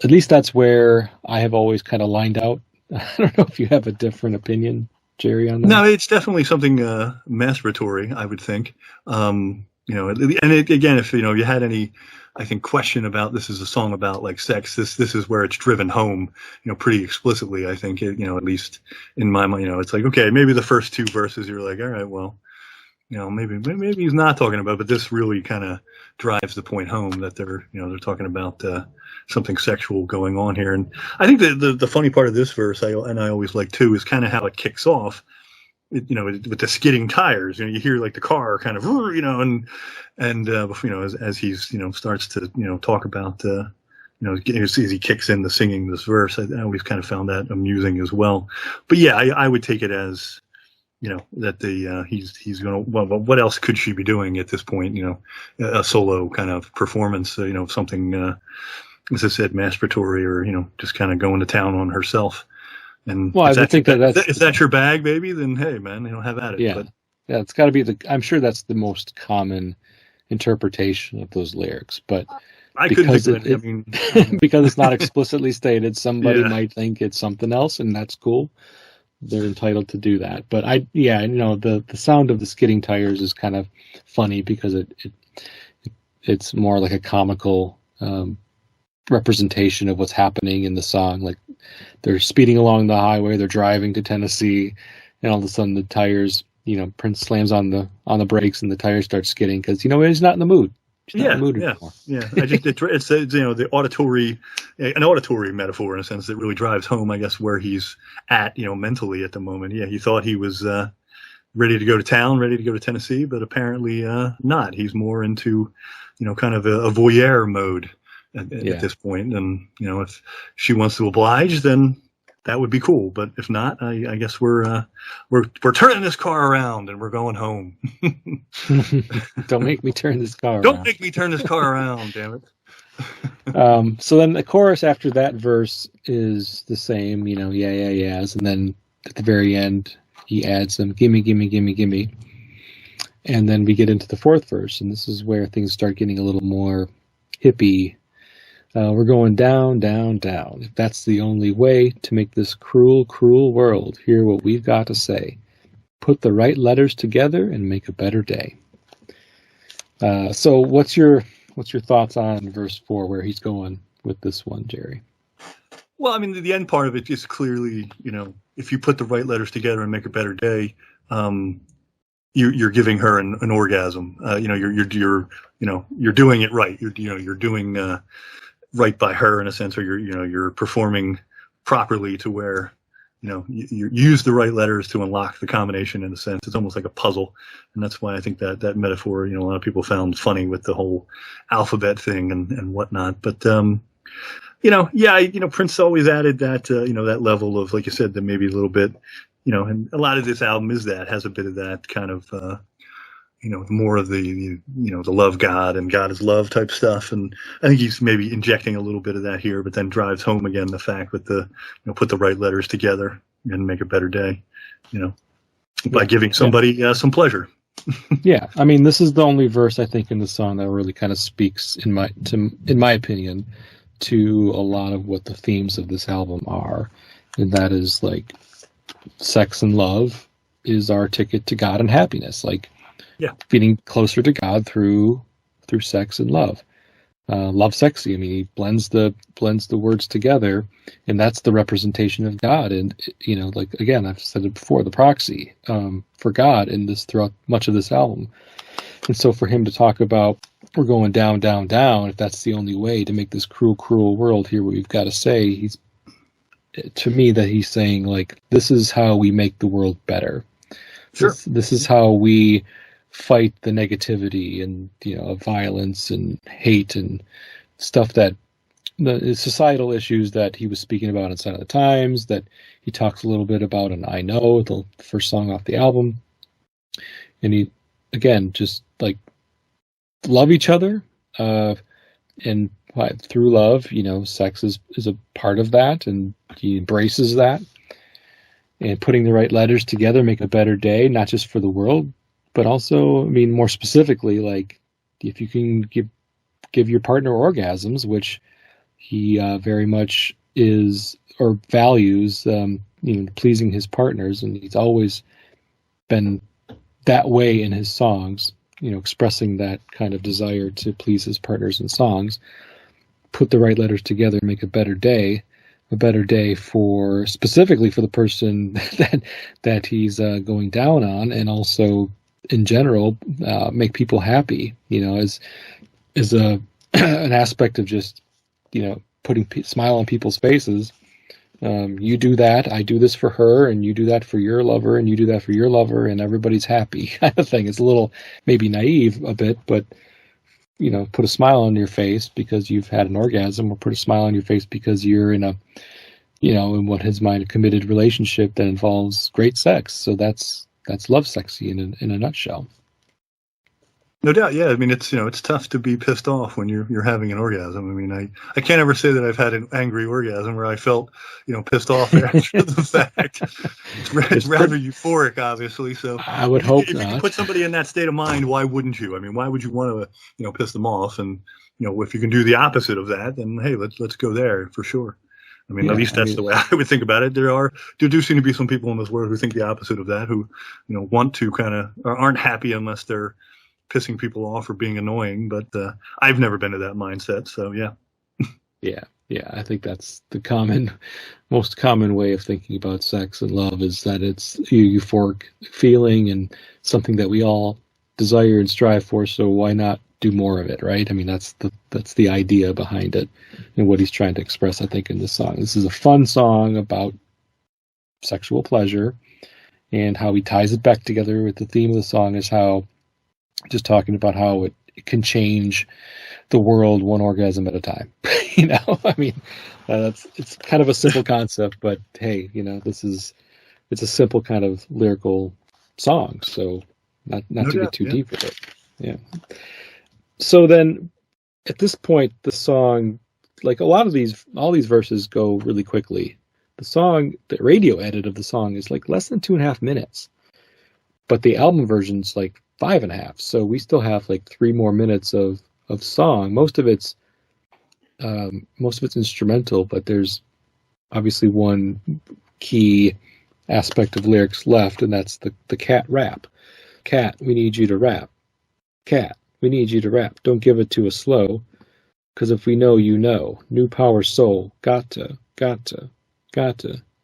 At least that's where I have always kind of lined out. I don't know if you have a different opinion, Jerry, on that. No, it's definitely something masturbatory, I would think. And again, if you had any, I think, question about this is a song about like sex, this is where it's driven home, pretty explicitly. I think, at least in my mind, it's like, okay, maybe the first two verses you're like, all right, well, maybe he's not talking about, but this really kind of drives the point home that they're talking about something sexual going on here. And I think the funny part of this verse, I always like too, is kind of how it kicks off. With the skidding tires, you hear like the car kind of, as he's, starts to, talk about, as he kicks in the singing this verse, I always kind of found that amusing as well. But yeah, I would take it as, that he's going to, well, what else could she be doing at this point? A solo kind of performance, something, as I said, masturbatory or, just kind of going to town on herself. And well, I think if that's your bag, baby, then hey, man, have at it. Yeah, yeah, it's got to be I'm sure that's the most common interpretation of those lyrics, but I couldn't think of it. Because it's not explicitly stated, somebody might think it's something else, and that's cool. They're entitled to do that. But the sound of the skidding tires is kind of funny because it's more like a comical representation of what's happening in the song. Like they're speeding along the highway, they're driving to Tennessee, and all of a sudden the tires, Prince slams on the brakes and the tires start skidding because he's not in the mood. He's not in the mood anymore. Yeah. It's the an auditory metaphor in a sense that really drives home, I guess, where he's at, mentally at the moment. Yeah, he thought he was ready to go to town, ready to go to Tennessee, but apparently not. He's more into, kind of a voyeur mode at this point. And, if she wants to oblige, then that would be cool. But if not, I guess we're turning this car around and we're going home. Don't make me turn this car around. Don't make me turn this car around, damn it. So then the chorus after that verse is the same, yeah, yeah, yeahs. And then at the very end, he adds some gimme, gimme, gimme, gimme. And then we get into the fourth verse, and this is where things start getting a little more hippie. We're going down, down, down. If that's the only way to make this cruel, cruel world hear what we've got to say, put the right letters together and make a better day. So what's your thoughts on verse 4, where he's going with this one, Jerry? Well, I mean, the end part of it is clearly, if you put the right letters together and make a better day, you're giving her an orgasm. You're doing it right. You're doing right by her in a sense, or you're performing properly to where, you use the right letters to unlock the combination in a sense. It's almost like a puzzle. And that's why I think that metaphor, a lot of people found funny with the whole alphabet thing and whatnot. But, Prince always added that, that level of, like you said, that maybe a little bit, and a lot of this album has a bit of that kind of, more of the love God and God is love type stuff. And I think he's maybe injecting a little bit of that here, but then drives home again the fact with the, put the right letters together and make a better day, by giving somebody some pleasure. Yeah. I mean, this is the only verse I think in the song that really kind of speaks, in my opinion, to a lot of what the themes of this album are. And that is like sex and love is our ticket to God and happiness. Like, getting closer to God through sex and love. Lovesexy. I mean, he blends the words together, and that's the representation of God. And like again, I've said it before, the proxy for God in this throughout much of this album. And so for him to talk about we're going down, down, down, if that's the only way to make this cruel, cruel world hear what we've got to say, he's saying like this is how we make the world better. Sure. This is how we fight the negativity and of violence and hate and stuff, that the societal issues that he was speaking about in Sign of the Times, that he talks a little bit about in I Know, the first song off the album. And he again just like love each other, and through love, sex is a part of that, and he embraces that. And putting the right letters together make a better day, not just for the world, but also, I mean, more specifically, like if you can give your partner orgasms, which he very much is or values, pleasing his partners, and he's always been that way in his songs, expressing that kind of desire to please his partners in songs. Put the right letters together, make a better day for specifically for the person that he's going down on, and also in general, make people happy, as a an aspect of just, putting smile on people's faces. You do that, I do this for her, and you do that for your lover, and you do that for your lover, and everybody's happy kind of thing. It's a little maybe naive a bit, but put a smile on your face because you've had an orgasm, or put a smile on your face because you're in a, in what his mind, a committed relationship that involves great sex. So that's Lovesexy in a nutshell. No doubt, yeah. I mean, it's tough to be pissed off when you're having an orgasm. I mean, I can't ever say that I've had an angry orgasm where I felt pissed off after the fact. It's rather euphoric, obviously. So I would hope if not. you can put somebody in that state of mind, why wouldn't you? I mean, why would you want to piss them off? And if you can do the opposite of that, then hey, let's go there for sure. I mean, at least that's the way I would think about it. There do seem to be some people in this world who think the opposite of that, who, want to kind of, aren't happy unless they're pissing people off or being annoying. But I've never been to that mindset. So, yeah. Yeah. I think that's the most common way of thinking about sex and love, is that it's a euphoric feeling and something that we all desire and strive for. So why not do more of it, right? I mean, that's the idea behind it and what he's trying to express, I think, in this song. This is a fun song about sexual pleasure, and how he ties it back together with the theme of the song is how, just talking about how it can change the world one orgasm at a time. I mean, it's kind of a simple concept, but hey, it's a simple kind of lyrical song, so not to get too deep with it. Yeah. So then, at this point, the song, like all these verses go really quickly. The song, the radio edit of the song is like less than 2.5 minutes, but the album version's like 5.5. So we still have like 3 more minutes of song. Most of it's instrumental, but there's obviously one key aspect of lyrics left, and that's the cat rap. Cat, we need you to rap. Cat, we need you to rap. Don't give it to us slow, because if we know, you know. New power soul, got to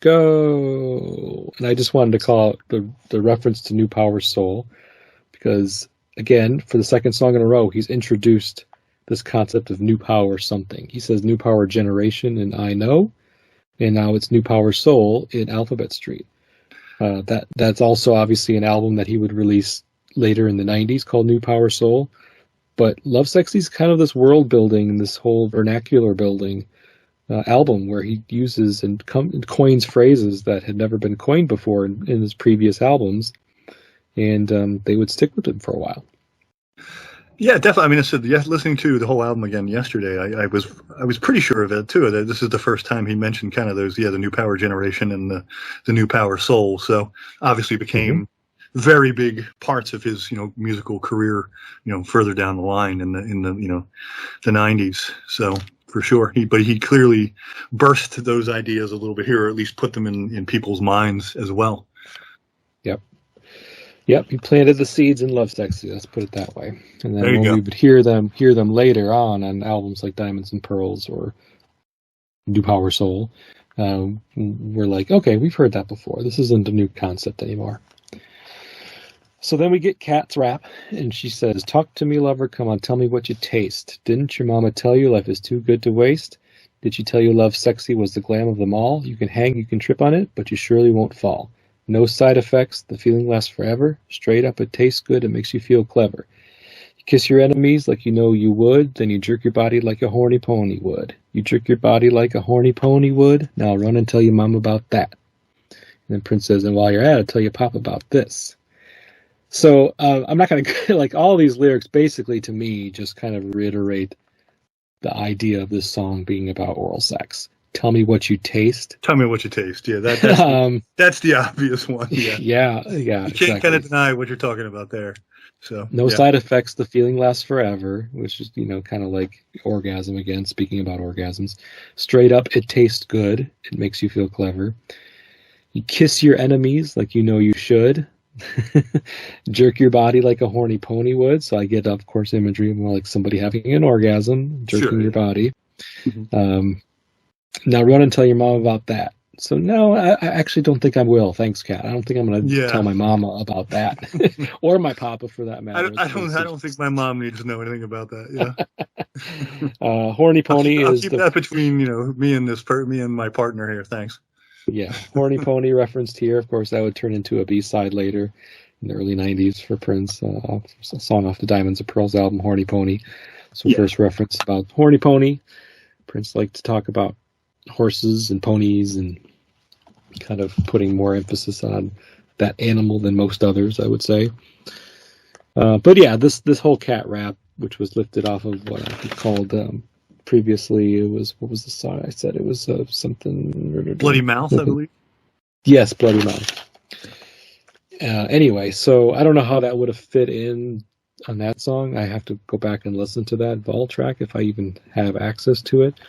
go. And I just wanted to call it the reference to New Power Soul, because again, for the second song in a row, he's introduced this concept of new power something. He says new power generation in I Know, and now it's New Power Soul in Alphabet Street. That's also obviously an album that he would release later in the 90s called New Power Soul. But Lovesexy is kind of this world building, this whole vernacular building album where he uses and coins phrases that had never been coined before in his previous albums, and they would stick with him for a while. Yeah, definitely. I mean, I said, listening to the whole album again yesterday, I was pretty sure of it too. That this is the first time he mentioned kind of those, the new power generation and the new power soul. So obviously became very big parts of his musical career, further down the line in the 90s. So for sure, he clearly burst those ideas a little bit here, or at least put them in people's minds as well. Yep, he planted the seeds in Lovesexy, let's put it that way. And then when go. we would hear them later on albums like Diamonds and Pearls or New Power Soul, we're like, okay, we've heard that before. This isn't a new concept anymore. So then we get Kat's rap, and she says, talk to me, lover, come on, tell me what you taste. Didn't your mama tell you life is too good to waste? Did she tell you Lovesexy was the glam of them all? You can hang, you can trip on it, but you surely won't fall. No side effects, the feeling lasts forever. Straight up, it tastes good, it makes you feel clever. You kiss your enemies like you know you would, then you jerk your body like a horny pony would. You jerk your body like a horny pony would, now run and tell your mom about that. And then Prince says, and while you're at it, tell your pop about this. So I'm not going to, like, all these lyrics basically to me just kind of reiterate the idea of this song being about oral sex. Tell me what you taste. Tell me what you taste. Yeah, that's the obvious one. Yeah. You can't kind of deny what you're talking about there. So no side effects. The feeling lasts forever, which is kind of like orgasm again. Speaking about orgasms, straight up, it tastes good. It makes you feel clever. You kiss your enemies like you know you should. Jerk your body like a horny pony would. So I get, of course, imagery of more like somebody having an orgasm, jerking your body. Mm-hmm. Now run and tell your mom about that. So no, I actually don't think I will. Thanks, Kat. I don't think I'm going to tell my mama about that, or my papa for that matter. I don't think my mom needs to know anything about that. Yeah. Horny pony I'll is keep that between me and my partner here. Thanks. Yeah, horny pony referenced here. Of course, that would turn into a B-side later in the early '90s for Prince, a song off the Diamonds and Pearls album, Horny Pony. So first reference about horny pony. Prince liked to talk about horses and ponies and kind of putting more emphasis on that animal than most others, I would say. But yeah, this whole cat rap, which was lifted off of what I called previously, it was, what was the song I said? It was something... Bloody Mouth, I believe? Yes, Bloody Mouth. Anyway, so I don't know how that would have fit in on that song. I have to go back and listen to that vault track if I even have access to it.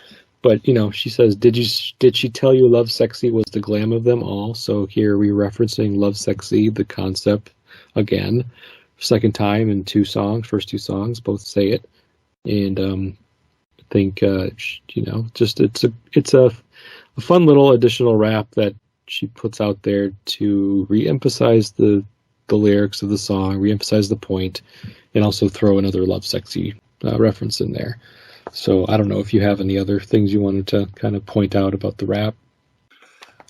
But, she says, did she tell you Lovesexy was the glam of them all? So here we're referencing Lovesexy, the concept, again, second time in first two songs, both say it. And I think, just it's a fun little additional rap that she puts out there to re-emphasize the lyrics of the song, re-emphasize the point, and also throw another Lovesexy reference in there. So I don't know if you have any other things you wanted to kind of point out about the rap.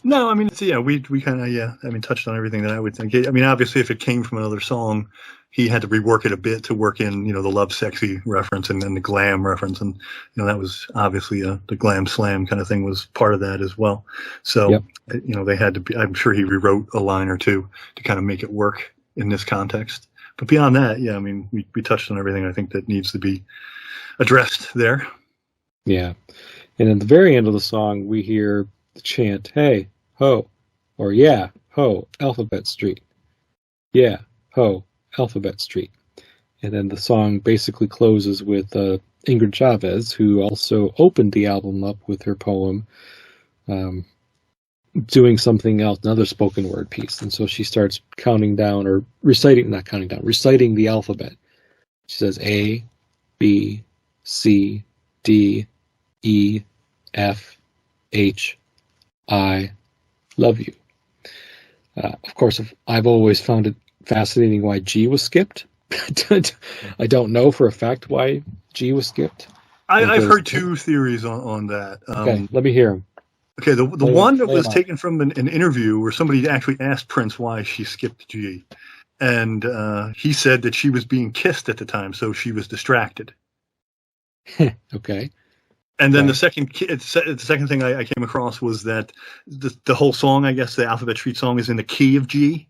No, I mean, we kind of, touched on everything that I would think. I mean, obviously, if it came from another song, he had to rework it a bit to work in, the Lovesexy reference and then the glam reference. And, that was obviously the glam slam kind of thing was part of that as well. So, they had to be, I'm sure he rewrote a line or two to kind of make it work in this context. But beyond that, we touched on everything I think that needs to be addressed there. Yeah. And at the very end of the song, we hear the chant, hey, ho, or yeah, ho, Alphabet Street. Yeah, ho, Alphabet Street. And then the song basically closes with Ingrid Chavez, who also opened the album up with her poem, doing something else, another spoken word piece. And so she starts counting down, or reciting the alphabet. She says A, B, C, D, E, F, H, I, love you. Of course, I've always found it fascinating why G was skipped. I don't know for a fact why G was skipped. I've heard two theories on that. Okay, let me hear them. Okay, the one that was taken from an interview where somebody actually asked Prince why she skipped G. And he said that she was being kissed at the time, so she was distracted. Okay. And then the second thing I came across was that the whole song, I guess the Alphabet Street song, is in the key of G.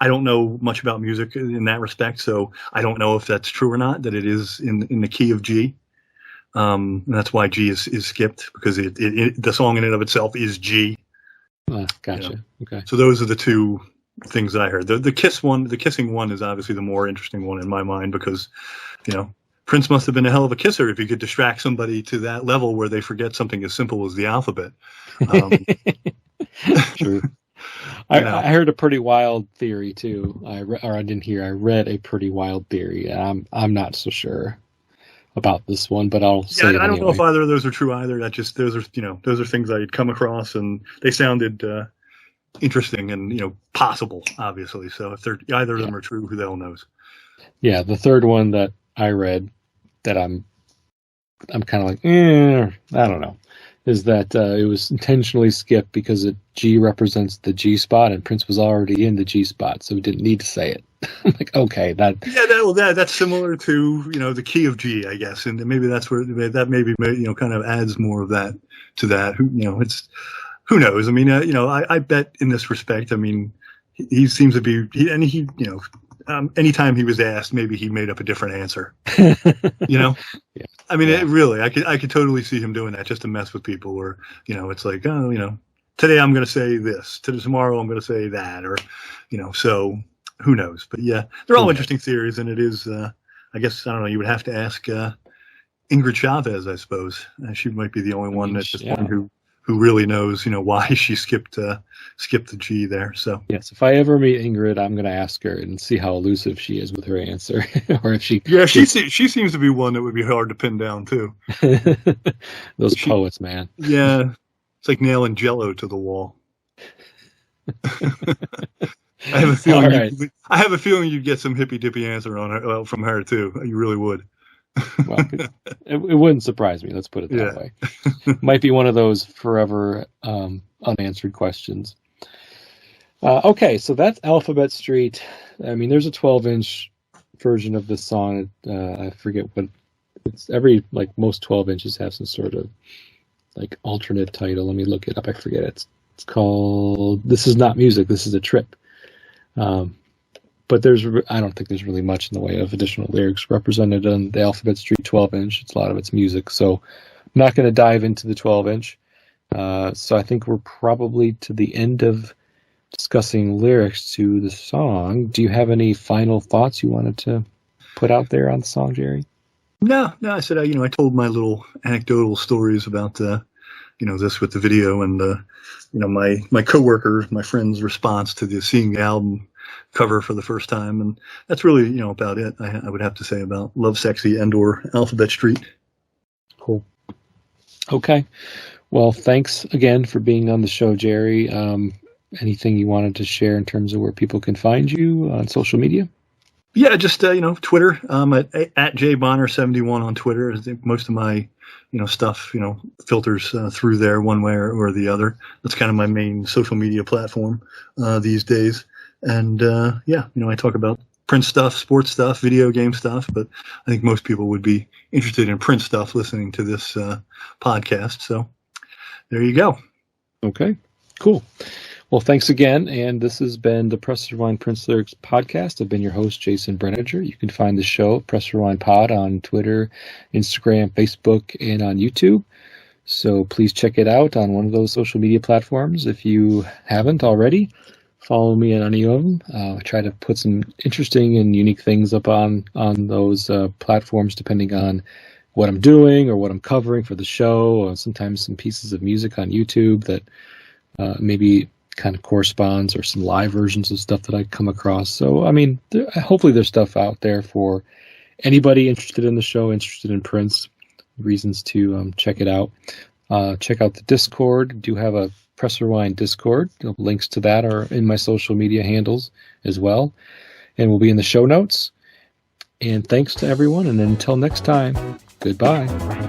I don't know much about music in that respect, so I don't know if that's true or not, that it is in the key of G. And that's why G is skipped, because the song in and of itself is G. Gotcha. You know? Okay. So those are the two things that I heard. The kissing one is obviously the more interesting one in my mind, because, you know, Prince must have been a hell of a kisser if he could distract somebody to that level where they forget something as simple as the alphabet. True. I heard a pretty wild theory too. I read a pretty wild theory. I'm not so sure about this one, but I'll say it I don't anyway. know if either of those are true either. Those are things I'd come across, and they sounded interesting and possible, obviously. So if either of them are true, who the hell knows? Yeah, the third one that I read that I'm kind of like, I don't know, is that it was intentionally skipped because G represents the G spot, and Prince was already in the G spot, so he didn't need to say it. I'm like, okay, that's similar to the key of G, I guess, and maybe that's where that maybe kind of adds more of that to that. Who knows? I mean, I bet in this respect, I mean, he seems to be, anytime he was asked, maybe he made up a different answer. Yeah. I mean, I could totally see him doing that just to mess with people, or it's like, today I'm going to say this, tomorrow I'm going to say that, or so who knows? But yeah, they're all interesting theories, and it is, I guess, I don't know. You would have to ask Ingrid Chavez, I suppose. She might be the only one at this point who really knows, why she skipped the G there. So yes, if I ever meet Ingrid, I'm going to ask her and see how elusive she is with her answer, or if she. Yeah, she seems to be one that would be hard to pin down too. Those poets, man. Yeah, it's like nailing Jello to the wall. I have a feeling. I have a feeling you'd get some hippy dippy answer on her from her too. You really would. Well, it wouldn't surprise me. Let's put it that way. Might be one of those forever unanswered questions. Okay, so that's Alphabet Street. I mean, there's a 12-inch version of this song. I forget what it's. Most 12 inches have some sort of alternate title. Let me look it up. I forget it. It's called "This Is Not Music. This Is a Trip." But I don't think there's really much in the way of additional lyrics represented on the Alphabet Street 12-inch. It's a lot of it's music, so I'm not going to dive into the 12-inch. So I think we're probably to the end of discussing lyrics to the song. Do you have any final thoughts you wanted to put out there on the song, Jerry? No. I said, I told my little anecdotal stories about, this with the video and, my coworker, my friend's response to seeing the album cover for the first time, and that's really about it. I would have to say about Lovesexy and/or Alphabet Street. Cool. Okay. Well, thanks again for being on the show, Jerry. Anything you wanted to share in terms of where people can find you on social media? Yeah, just Twitter. At jbonner71 on Twitter. I think most of my stuff filters through there one way or the other. That's kind of my main social media platform these days. And I talk about Prince stuff, sports stuff, video game stuff, but I think most people would be interested in Prince stuff listening to this podcast. So there you go. Okay, cool. Well, thanks again. And this has been the Press Rewind Prince Lyrics podcast. I've been your host, Jason Brenninger. You can find the show, Press Rewind Pod, on Twitter, Instagram, Facebook, and on YouTube. So please check it out on one of those social media platforms. If you haven't already, follow me on any of them. I try to put some interesting and unique things up on those platforms, depending on what I'm doing or what I'm covering for the show, or sometimes some pieces of music on YouTube that maybe kind of corresponds, or some live versions of stuff that I come across. So, I mean, hopefully there's stuff out there for anybody interested in the show, interested in Prince, reasons to check it out. Check out the Discord. Do have a Press Rewind Discord. Links to that are in my social media handles as well, and will be in the show notes. And thanks to everyone, and until next time, goodbye.